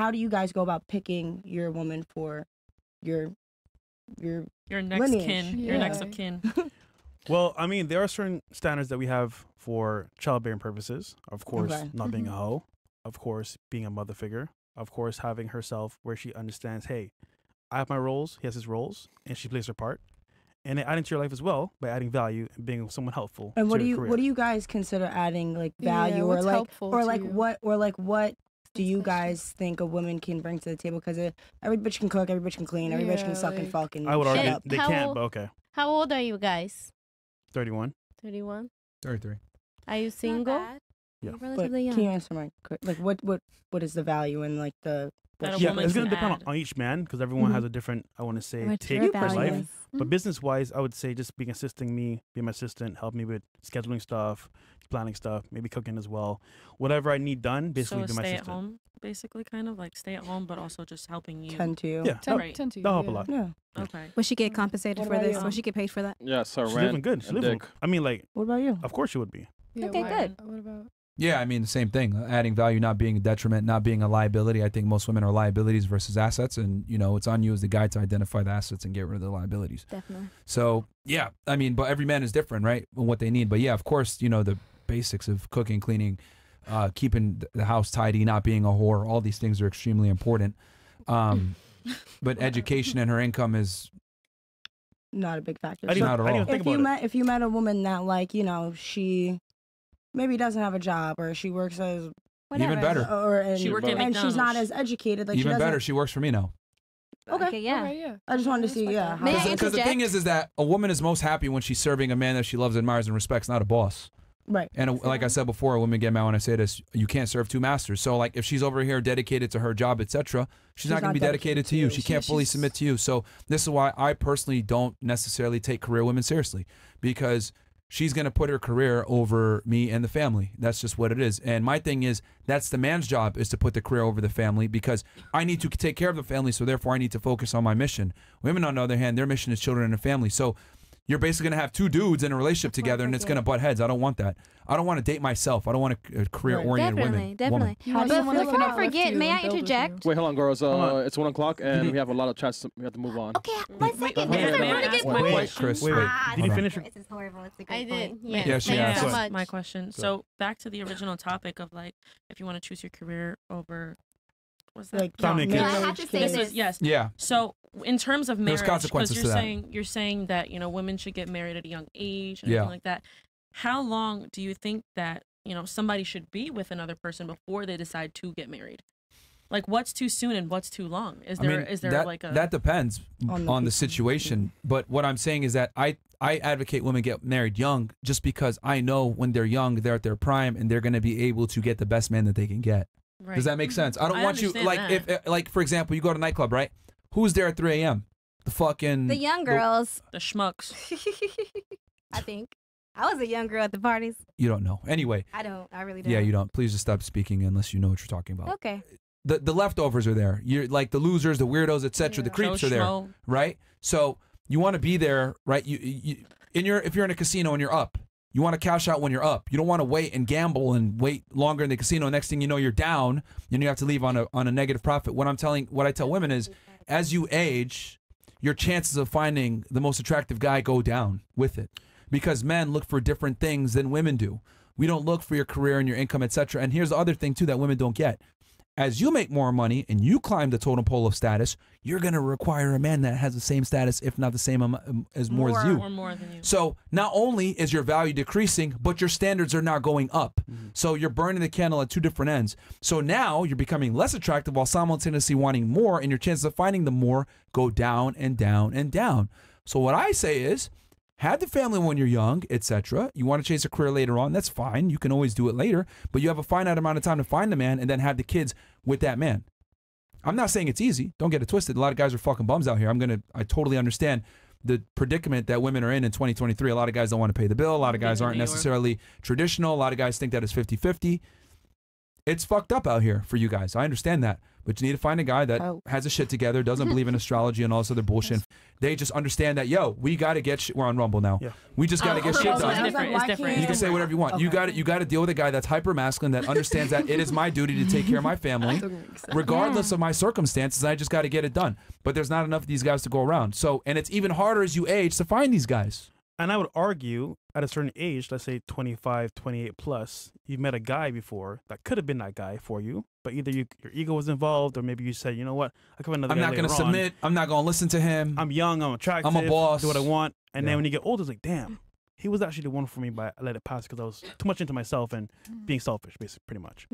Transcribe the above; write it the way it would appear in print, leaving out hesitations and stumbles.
how do you guys go about picking your woman for your next lineage? kin, your next of kin? Well, I mean, there are certain standards that we have for childbearing purposes. Of course, Okay. not being a hoe. Of course, being a mother figure. Of course, having herself where she understands, hey, I have my roles, he has his roles, and she plays her part. And then adding to your life as well by adding value and being someone helpful. And what to do your you career. what do you guys consider adding like value Yeah, or what's like helpful or to like you? what do you guys think a woman can bring to the table? Because every bitch can cook, every bitch can clean, every bitch can Yeah, suck and like- fuck and I would shut argue up. they How can't, old- but okay. How old are you guys? 31. 31. 33. Are you single? Yeah. You're But relatively can you young. answer my like what is the value in like the That a Yeah, woman it's going can to depend add. on each man because everyone Mhm. has a different, I want to say, What's take your for life. values? But business wise, I would say just being assisting me, being my assistant, help me with scheduling stuff, planning stuff, maybe cooking as well. Whatever I need done, basically So be my stay at assistant. home, basically, kind of like stay at home, but also just helping you. tend to? Yeah, Tend, Right. tend to, that'll help a yeah. lot. Yeah. Okay. Will she get compensated What for about this? you? Will she get paid for that? Yeah, so She's rent living good. She's and living. dick. I mean, like, What about you? of course she would be. Yeah, Okay, what- good. What about? Yeah, I mean the same thing. Adding value, not being a detriment, not being a liability. I think most women are liabilities versus assets, and you know it's on you as the guy to identify the assets and get rid of the liabilities. Definitely. So yeah, I mean, but every man is different, right? And what they need. But yeah, of course, you know the basics of cooking, cleaning, keeping the house tidy, not being a whore. All these things are extremely important. But education and her income is Not a big factor. I didn't, Not at I didn't all. even think if you about it. met if you met a woman that like she maybe doesn't have a job or she works as Whatever. even better. She worked at and she's not McDonald's. as educated. Like she Even doesn't. better, she works for me now. Okay. Yeah. Okay, yeah. I just wanted to see. Respect Yeah. that. how- May I Because the thing interject? is that a woman is most happy when she's serving a man that she loves, admires, and respects, not a boss. Right. And like I said before, women get mad when I say this. You can't serve two masters. So like if she's over here dedicated to her job, etc., she's not going to be dedicated to you. She can't fully submit to you. So this is why I personally don't necessarily take career women seriously, because she's going to put her career over me and the family. That's just what it is. And my thing is, that's the man's job, is to put the career over the family, because I need to take care of the family. So therefore I need to focus on my mission. Women, on the other hand, their mission is children and a family. So you're basically going to have two dudes in a relationship together and it's going to butt heads. I don't want that. I don't want to date myself. I don't want a career-oriented woman. Definitely. You want But someone that before can I uplift forget, you may and I build with interject? Wait, hold on, girls. on. It's 1 o'clock and we have a lot of chats. We have to move on. Okay, 1 second. May I Because I want to ask get my my Wait, question? Chris, Wait, wait. did you Hold on. finish? This is horrible. It's a great I did. point. Yeah. Yeah, she Thank asked. you so Go much. My question. So back to the original topic of like, if you want to choose your career over, what's that? Like Family and No, kids. I have to say This this. was yes. Yeah. So in terms of marriage, because consequences you're to that. saying that women should get married at a young age and Yeah. everything like that. How long do you think that somebody should be with another person before they decide to get married? Like, what's too soon and what's too long? Is there that, like a that depends On on the the situation. But what I'm saying is that I advocate women get married young, just because I know when they're young, they're at their prime and they're going to be able to get the best man that they can get. right. Does that make sense? I don't I want you understand like that. if like for example, you go to a nightclub, right? Who's there at 3 a.m.? The fucking The young girls. the schmucks? I think. I was a young girl at the parties. You don't know. Anyway, I don't. I really don't. yeah, you don't. Please just stop speaking unless you know what you're talking about. Okay. The leftovers are there. You're like the losers, the weirdos, etc. The Yeah. creeps Joe are there, Schmo. right? So you want to be there, right? If you're in a casino and you're up, you want to cash out when you're up. You don't want to wait and gamble and wait longer in the casino. Next thing you know, you're down and you have to leave on a negative profit. What I tell women is, as you age, your chances of finding the most attractive guy go down with it, because men look for different things than women do. We don't look for your career and your income, etc. And here's the other thing too that women don't get. As you make more money and you climb the totem pole of status, you're going to require a man that has the same status, if not the same as more as you. Or more than you. So not only is your value decreasing, but your standards are now going up. So you're burning the candle at two different ends. So now you're becoming less attractive while simultaneously wanting more, and your chances of finding the more go down and down and down. So what I say is, have the family when you're young, etc. You want to chase a career later on, that's fine. You can always do it later, but you have a finite amount of time to find the man and then have the kids with that man. I'm not saying it's easy. Don't get it twisted. A lot of guys are fucking bums out here. I totally understand the predicament that women are in 2023. A lot of guys don't want to pay the bill. A lot of guys aren't necessarily traditional. A lot of guys think that it's 50-50. It's fucked up out here for you guys. I understand that. But you need to find a guy that has his shit together, doesn't believe in astrology and all this other bullshit. They just understand that, yo, we got to get shit. We're on Rumble now. Yeah. We just got to get shit done. It's different. You can say whatever you want. Okay. You got to deal with a guy that's hyper masculine that understands that it is my duty to take care of my family, regardless of my circumstances. I just got to get it done. But there's not enough of these guys to go around. So, and it's even harder as you age to find these guys. And I would argue at a certain age, let's say 25, 28 plus, you've met a guy before that could have been that guy for you, but either your ego was involved or maybe you said, you know what, I come another I'm not going to submit. I'm not going to listen to him. I'm young. I'm attractive. I'm a boss. Do what I want. And then when you get older, it's like, damn, he was actually the one for me, but I let it pass because I was too much into myself and being selfish, basically, pretty much.